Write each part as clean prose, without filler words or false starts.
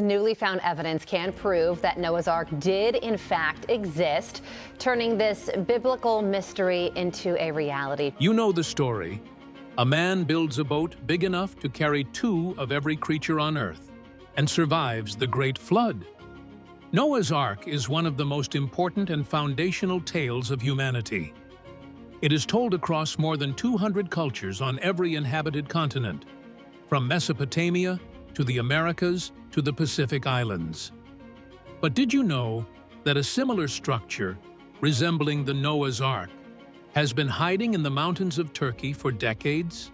newly found evidence can prove that Noah's Ark did, in fact, exist, turning this biblical mystery into a reality. You know the story. A man builds a boat big enough to carry 2 of every creature on Earth and survives the Great Flood. Noah's Ark is one of the most important and foundational tales of humanity. It is told across more than 200 cultures on every inhabited continent, from Mesopotamia to the Americas to the Pacific Islands. But did you know that a similar structure, resembling the Noah's Ark, has been hiding in the mountains of Turkey for decades?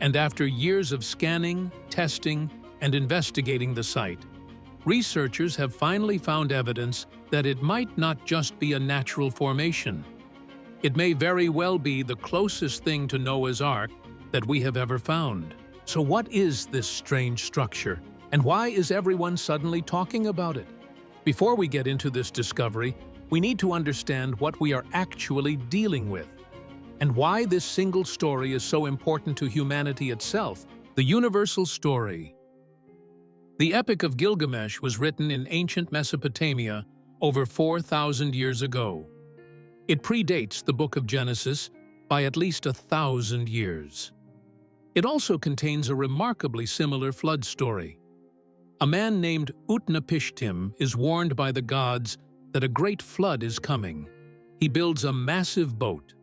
And after years of scanning, testing, and investigating the site, researchers have finally found evidence that it might not just be a natural formation. It may very well be the closest thing to Noah's Ark that we have ever found. So what is this strange structure, and why is everyone suddenly talking about it? Before we get into this discovery, we need to understand what we are actually dealing with, and why this single story is so important to humanity itself, the universal story. The Epic of Gilgamesh was written in ancient Mesopotamia over 4,000 years ago. It predates the book of Genesis by at least 1,000 years. It also contains a remarkably similar flood story. A man named Utnapishtim is warned by the gods that a great flood is coming. He builds a massive boat.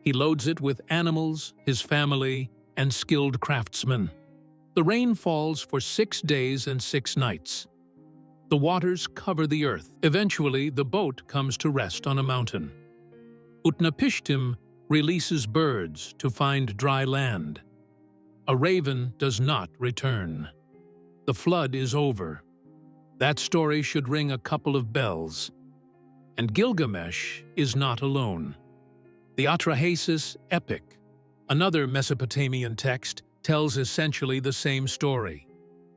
He loads it with animals, his family, and skilled craftsmen. The rain falls for 6 days and 6 nights. The waters cover the earth. Eventually, the boat comes to rest on a mountain. Utnapishtim releases birds to find dry land. A raven does not return. The flood is over. That story should ring a couple of bells. And Gilgamesh is not alone. The Atrahasis Epic, another Mesopotamian text, tells essentially the same story.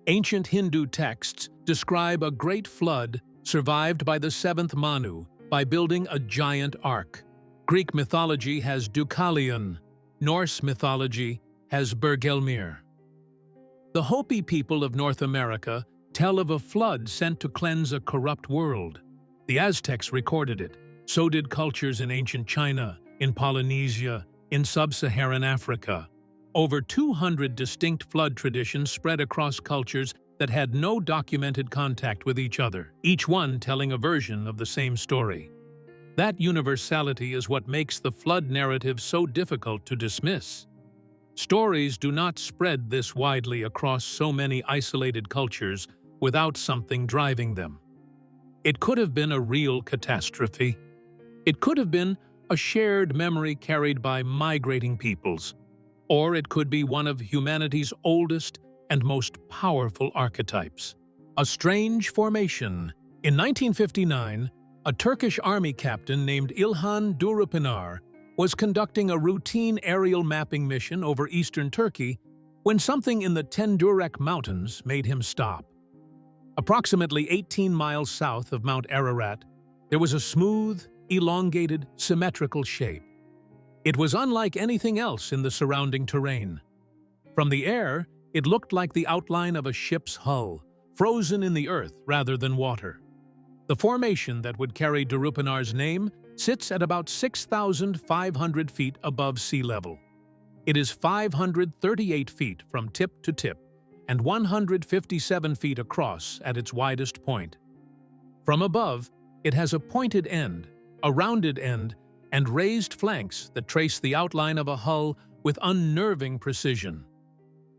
Ancient Hindu texts describe a great flood survived by the 7th Manu by building a giant ark. Greek mythology has Deucalion. Norse mythology has Bergelmir. The Hopi people of North America tell of a flood sent to cleanse a corrupt world. The Aztecs recorded it. So did cultures in ancient China, in Polynesia, in sub-Saharan Africa. Over 200 distinct flood traditions spread across cultures that had no documented contact with each other, each one telling a version of the same story. That universality is what makes the flood narrative so difficult to dismiss. Stories do not spread this widely across so many isolated cultures without something driving them. It could have been a real catastrophe. It could have been a shared memory carried by migrating peoples. Or it could be one of humanity's oldest and most powerful archetypes. A strange formation. In 1959, a Turkish army captain named İlhan Durupinar was conducting a routine aerial mapping mission over eastern Turkey when something in the Tendürek Mountains made him stop. Approximately 18 miles south of Mount Ararat, there was a smooth, elongated, symmetrical shape. It was unlike anything else in the surrounding terrain. From the air, it looked like the outline of a ship's hull, frozen in the earth rather than water. The formation that would carry Durupinar's name sits at about 6,500 feet above sea level. It is 538 feet from tip to tip and 157 feet across at its widest point. From above, it has a pointed end, a rounded end, and raised flanks that trace the outline of a hull with unnerving precision.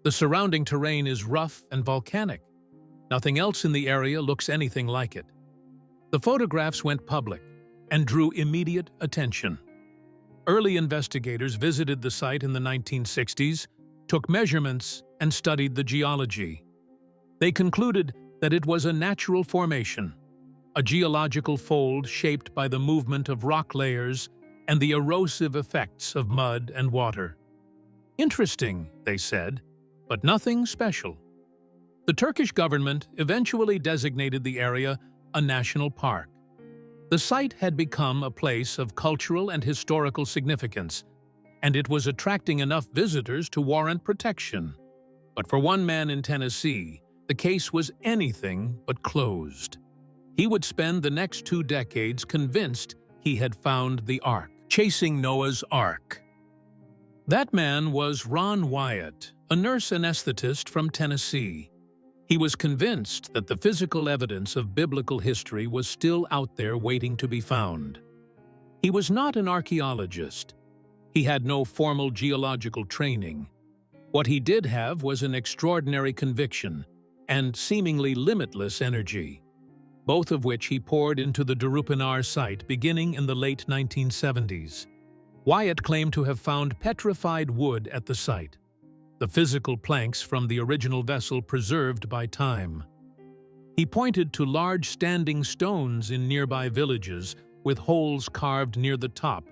The surrounding terrain is rough and volcanic. Nothing else in the area looks anything like it. The photographs went public and drew immediate attention. Early investigators visited the site in the 1960s, took measurements, and studied the geology. They concluded that it was a natural formation, a geological fold shaped by the movement of rock layers and the erosive effects of mud and water. Interesting, they said, but nothing special. The Turkish government eventually designated the area a national park. The site had become a place of cultural and historical significance, and it was attracting enough visitors to warrant protection. But for one man in Tennessee, the case was anything but closed. He would spend the next 2 decades convinced he had found the Ark, chasing Noah's Ark. That man was Ron Wyatt, a nurse anesthetist from Tennessee. He was convinced that the physical evidence of biblical history was still out there waiting to be found. He was not an archaeologist. He had no formal geological training. What he did have was an extraordinary conviction and seemingly limitless energy, both of which he poured into the Durupinar site beginning in the late 1970s. Wyatt claimed to have found petrified wood at the site, the physical planks from the original vessel preserved by time. He pointed to large standing stones in nearby villages with holes carved near the top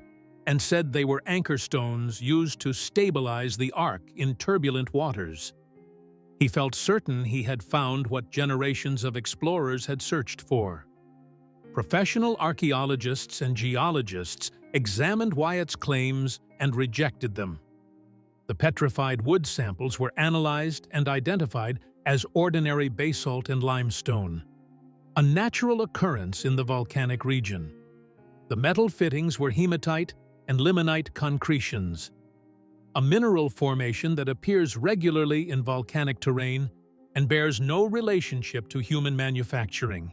and said they were anchor stones used to stabilize the Ark in turbulent waters. He felt certain he had found what generations of explorers had searched for. Professional archaeologists and geologists examined Wyatt's claims and rejected them. The petrified wood samples were analyzed and identified as ordinary basalt and limestone, a natural occurrence in the volcanic region. The metal fittings were hematite and limonite concretions, a mineral formation that appears regularly in volcanic terrain and bears no relationship to human manufacturing.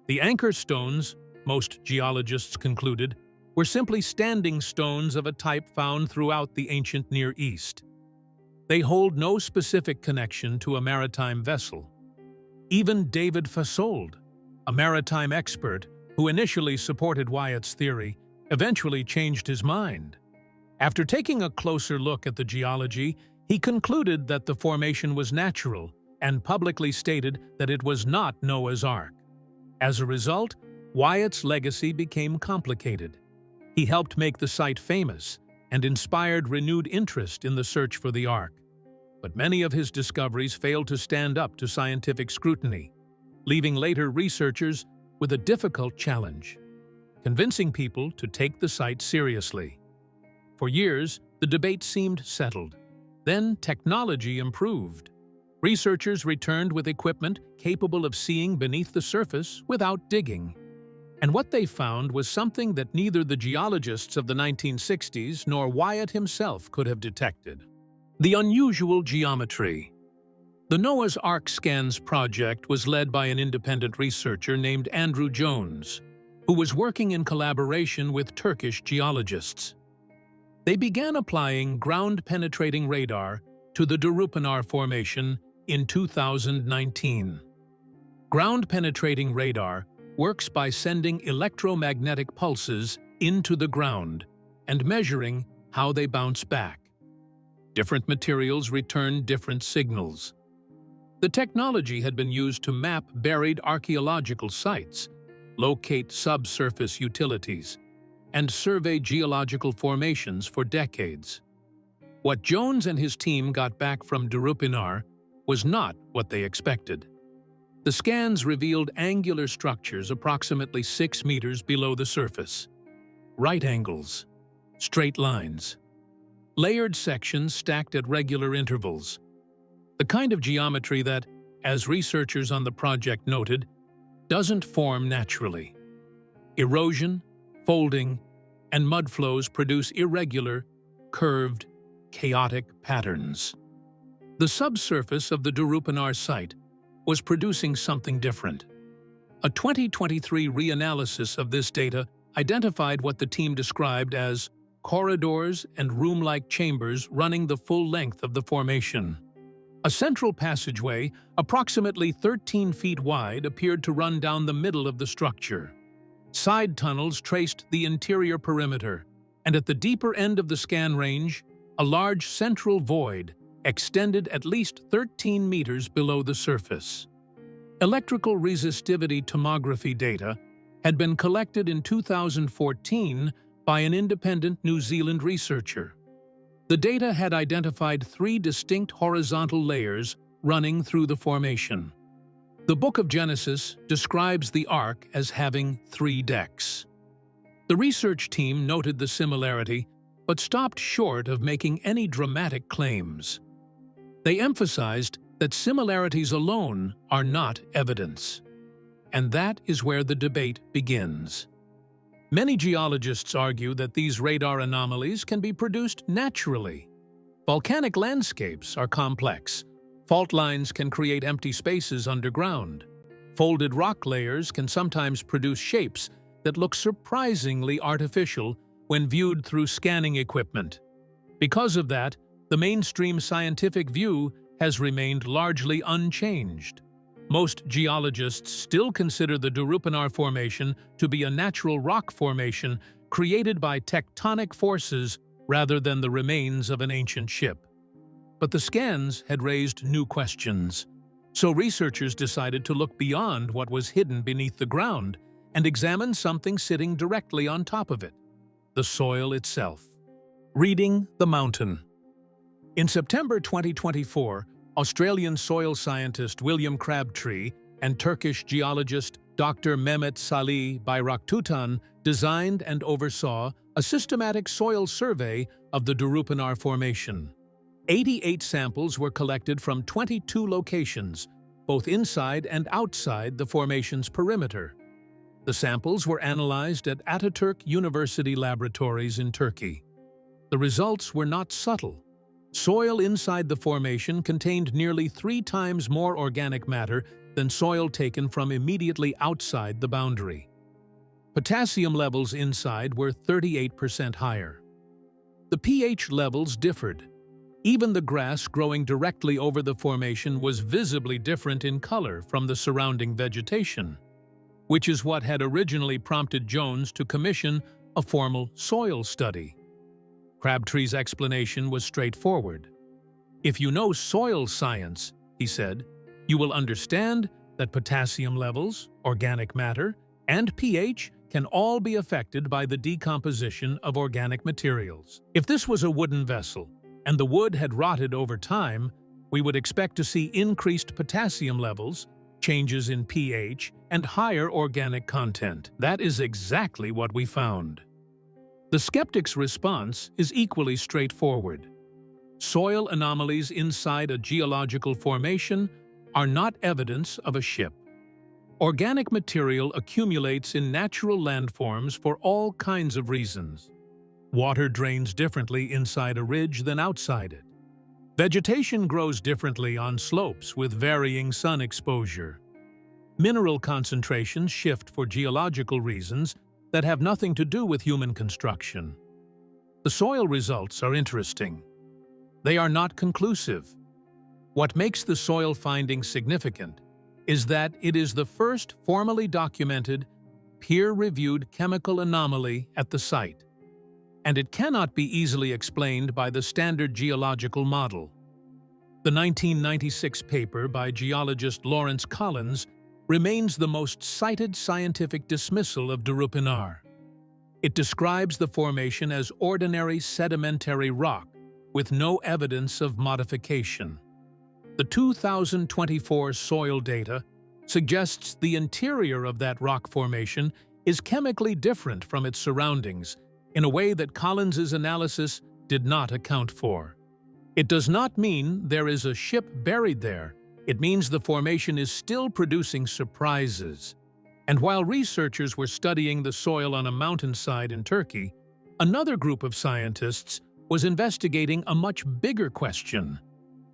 The anchor stones, most geologists concluded, were simply standing stones of a type found throughout the ancient Near East. They hold no specific connection to a maritime vessel. Even David Fasold, a maritime expert who initially supported Wyatt's theory, eventually changed his mind. After taking a closer look at the geology, he concluded that the formation was natural and publicly stated that it was not Noah's Ark. As a result, Wyatt's legacy became complicated. He helped make the site famous and inspired renewed interest in the search for the Ark. But many of his discoveries failed to stand up to scientific scrutiny, leaving later researchers with a difficult challenge: convincing people to take the site seriously. For years, the debate seemed settled. Then technology improved. Researchers returned with equipment capable of seeing beneath the surface without digging. And what they found was something that neither the geologists of the 1960s nor Wyatt himself could have detected: the unusual geometry. The Noah's Ark Scans project was led by an independent researcher named Andrew Jones, who was working in collaboration with Turkish geologists. They began applying ground-penetrating radar to the Durupinar Formation in 2019. Ground-penetrating radar works by sending electromagnetic pulses into the ground and measuring how they bounce back. Different materials return different signals. The technology had been used to map buried archaeological sites, locate subsurface utilities, and survey geological formations for decades. What Jones and his team got back from Durupinar was not what they expected. The scans revealed angular structures approximately 6 meters below the surface, right angles, straight lines, layered sections stacked at regular intervals, the kind of geometry that, as researchers on the project noted, doesn't form naturally. Erosion, folding, and mud flows produce irregular, curved, chaotic patterns. The subsurface of the Durupinar site was producing something different. A 2023 reanalysis of this data identified what the team described as corridors and room-like chambers running the full length of the formation. A central passageway, approximately 13 feet wide, appeared to run down the middle of the structure. Side tunnels traced the interior perimeter, and at the deeper end of the scan range, a large central void extended at least 13 meters below the surface. Electrical resistivity tomography data had been collected in 2014 by an independent New Zealand researcher. The data had identified 3 distinct horizontal layers running through the formation. The Book of Genesis describes the Ark as having 3 decks. The research team noted the similarity, but stopped short of making any dramatic claims. They emphasized that similarities alone are not evidence. And that is where the debate begins. Many geologists argue that these radar anomalies can be produced naturally. Volcanic landscapes are complex. Fault lines can create empty spaces underground. Folded rock layers can sometimes produce shapes that look surprisingly artificial when viewed through scanning equipment. Because of that, the mainstream scientific view has remained largely unchanged. Most geologists still consider the Durupinar Formation to be a natural rock formation created by tectonic forces rather than the remains of an ancient ship. But the scans had raised new questions. So researchers decided to look beyond what was hidden beneath the ground and examine something sitting directly on top of it: the soil itself. Reading the mountain. In September 2024, Australian soil scientist William Crabtree and Turkish geologist Dr. Mehmet Salih Bayraktutan designed and oversaw a systematic soil survey of the Durupinar Formation. 88 samples were collected from 22 locations, both inside and outside the formation's perimeter. The samples were analyzed at Ataturk University laboratories in Turkey. The results were not subtle. Soil inside the formation contained nearly 3 times more organic matter than soil taken from immediately outside the boundary. Potassium levels inside were 38% higher. The pH levels differed. Even the grass growing directly over the formation was visibly different in color from the surrounding vegetation, which is what had originally prompted Jones to commission a formal soil study. Crabtree's explanation was straightforward. "If you know soil science," he said, "you will understand that potassium levels, organic matter, and pH can all be affected by the decomposition of organic materials. If this was a wooden vessel, and the wood had rotted over time, we would expect to see increased potassium levels, changes in pH, and higher organic content. That is exactly what we found." The skeptic's response is equally straightforward. Soil anomalies inside a geological formation are not evidence of a ship. Organic material accumulates in natural landforms for all kinds of reasons. Water drains differently inside a ridge than outside it. Vegetation grows differently on slopes with varying sun exposure. Mineral concentrations shift for geological reasons that have nothing to do with human construction. The soil results are interesting. They are not conclusive. What makes the soil finding significant is that it is the first formally documented, peer-reviewed chemical anomaly at the site, and it cannot be easily explained by the standard geological model. The 1996 paper by geologist Lawrence Collins remains the most cited scientific dismissal of Durupinar. It describes the formation as ordinary sedimentary rock with no evidence of modification. The 2024 soil data suggests the interior of that rock formation is chemically different from its surroundings in a way that Collins's analysis did not account for. It does not mean there is a ship buried there. It means the formation is still producing surprises. And while researchers were studying the soil on a mountainside in Turkey, another group of scientists was investigating a much bigger question: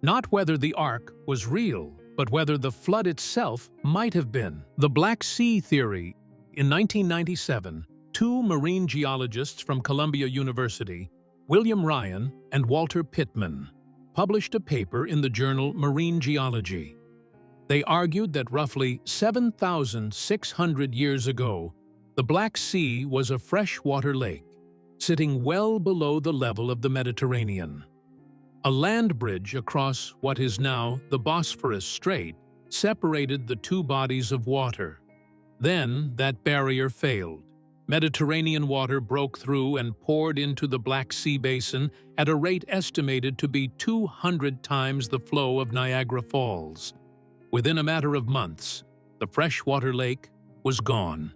not whether the Ark was real, but whether the flood itself might have been. The Black Sea theory. In 1997, 2 marine geologists from Columbia University, William Ryan and Walter Pittman, published a paper in the journal Marine Geology. They argued that roughly 7,600 years ago, the Black Sea was a freshwater lake, sitting well below the level of the Mediterranean. A land bridge across what is now the Bosphorus Strait separated the 2 bodies of water. Then that barrier failed. Mediterranean water broke through and poured into the Black Sea basin at a rate estimated to be 200 times the flow of Niagara Falls. Within a matter of months, the freshwater lake was gone.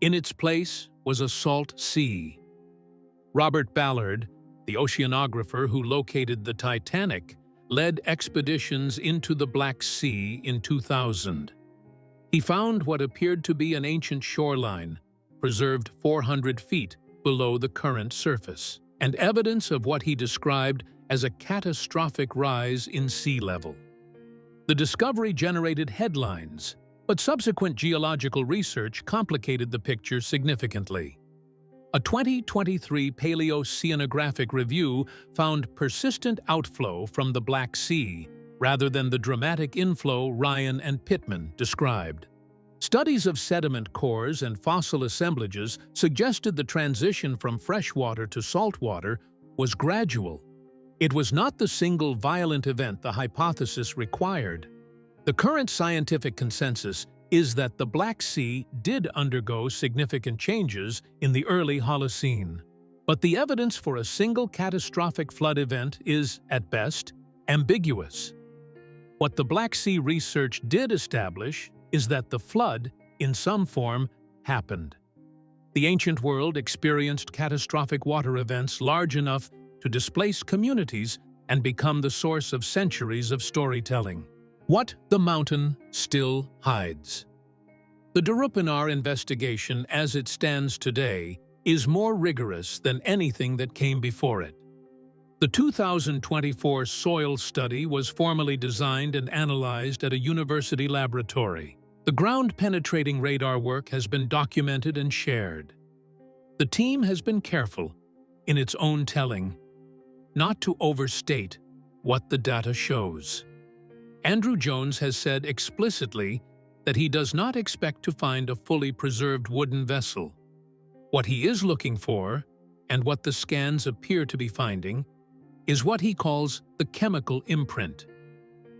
In its place was a salt sea. Robert Ballard, the oceanographer who located the Titanic, led expeditions into the Black Sea in 2000. He found what appeared to be an ancient shoreline, preserved 400 feet below the current surface, and evidence of what he described as a catastrophic rise in sea level. The discovery generated headlines, but subsequent geological research complicated the picture significantly. A 2023 paleoceanographic review found persistent outflow from the Black Sea, rather than the dramatic inflow Ryan and Pittman described. Studies of sediment cores and fossil assemblages suggested the transition from freshwater to saltwater was gradual. It was not the single violent event the hypothesis required. The current scientific consensus is that the Black Sea did undergo significant changes in the early Holocene, but the evidence for a single catastrophic flood event is, at best, ambiguous. What the Black Sea research did establish is that the flood, in some form, happened. The ancient world experienced catastrophic water events large enough to displace communities and become the source of centuries of storytelling. What the mountain still hides. The Durupinar investigation, as it stands today, is more rigorous than anything that came before it. The 2024 soil study was formally designed and analyzed at a university laboratory. The ground-penetrating radar work has been documented and shared. The team has been careful, in its own telling, not to overstate what the data shows. Andrew Jones has said explicitly that he does not expect to find a fully preserved wooden vessel. What he is looking for, and what the scans appear to be finding, is what he calls the chemical imprint.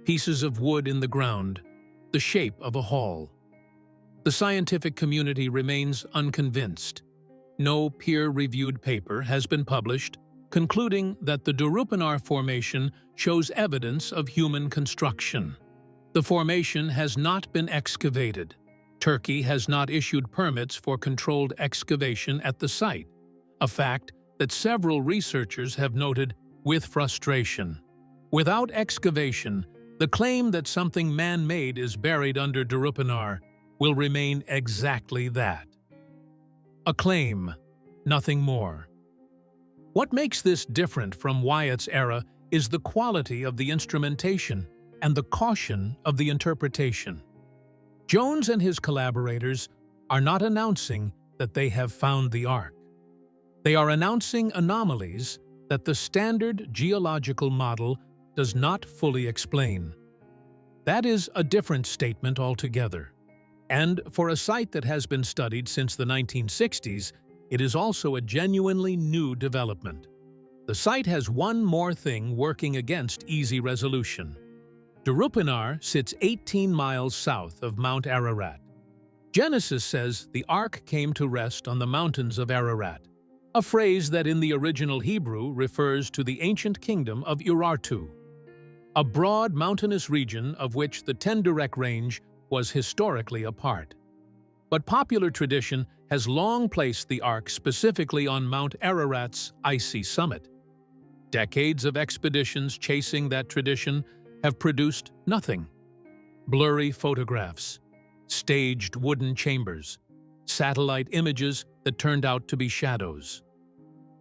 Pieces of wood in the ground, the shape of a hall. The scientific community remains unconvinced. No peer-reviewed paper has been published concluding that the Durupinar Formation shows evidence of human construction. The formation has not been excavated. Turkey has not issued permits for controlled excavation at the site, a fact that several researchers have noted with frustration. Without excavation, the claim that something man-made is buried under Durupinar will remain exactly that. A claim, nothing more. What makes this different from Wyatt's era is the quality of the instrumentation and the caution of the interpretation. Jones and his collaborators are not announcing that they have found the Ark. They are announcing anomalies that the standard geological model does not fully explain. That is a different statement altogether. And for a site that has been studied since the 1960s, it is also a genuinely new development. The site has one more thing working against easy resolution. Durupinar sits 18 miles south of Mount Ararat. Genesis says the Ark came to rest on the mountains of Ararat, a phrase that in the original Hebrew refers to the ancient kingdom of Urartu, a broad mountainous region of which the Tenderek Range was historically a part. But popular tradition has long placed the Ark specifically on Mount Ararat's icy summit. Decades of expeditions chasing that tradition have produced nothing. Blurry photographs, staged wooden chambers, satellite images that turned out to be shadows.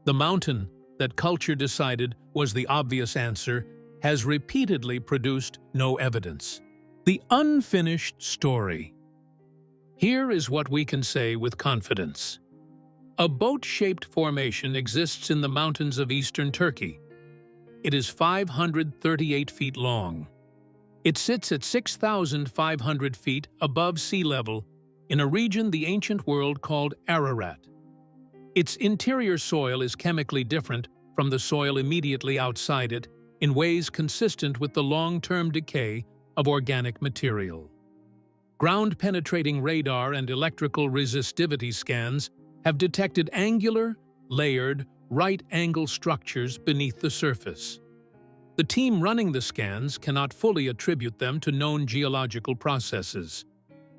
The mountain that culture decided was the obvious answer has repeatedly produced no evidence. The unfinished story. Here is what we can say with confidence. A boat-shaped formation exists in the mountains of eastern Turkey. It is 538 feet long. It sits at 6,500 feet above sea level in a region the ancient world called Ararat. Its interior soil is chemically different from the soil immediately outside it in ways consistent with the long-term decay of organic material. Ground-penetrating radar and electrical resistivity scans have detected angular, layered, right-angle structures beneath the surface. The team running the scans cannot fully attribute them to known geological processes.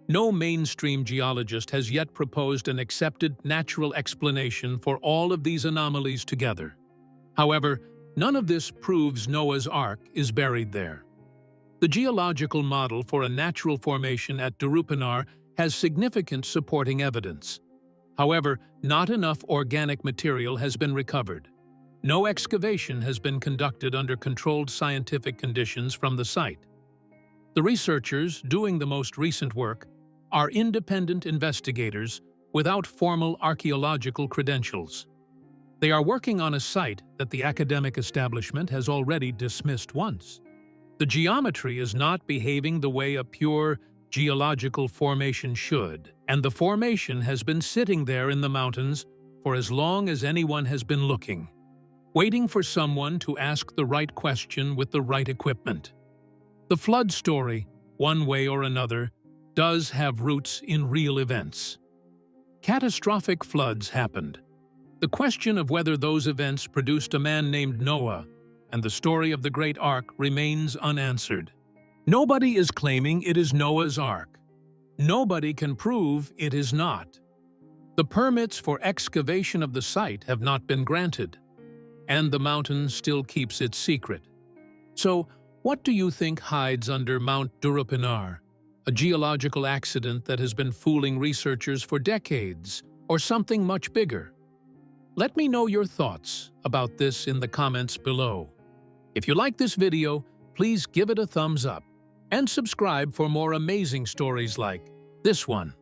No mainstream geologist has yet proposed an accepted natural explanation for all of these anomalies together. However, none of this proves Noah's Ark is buried there. The geological model for a natural formation at Durupinar has significant supporting evidence. However, not enough organic material has been recovered. No excavation has been conducted under controlled scientific conditions from the site. The researchers doing the most recent work are independent investigators without formal archaeological credentials. They are working on a site that the academic establishment has already dismissed once. The geometry is not behaving the way a pure geological formation should, and the formation has been sitting there in the mountains for as long as anyone has been looking, waiting for someone to ask the right question with the right equipment. The flood story, one way or another, does have roots in real events. Catastrophic floods happened. The question of whether those events produced a man named Noah and the story of the Great Ark remains unanswered. Nobody is claiming it is Noah's Ark. Nobody can prove it is not. The permits for excavation of the site have not been granted, and the mountain still keeps its secret. So, what do you think hides under Mount Durupinar? A geological accident that has been fooling researchers for decades, or something much bigger? Let me know your thoughts about this in the comments below. If you like this video, please give it a thumbs up and subscribe for more amazing stories like this one.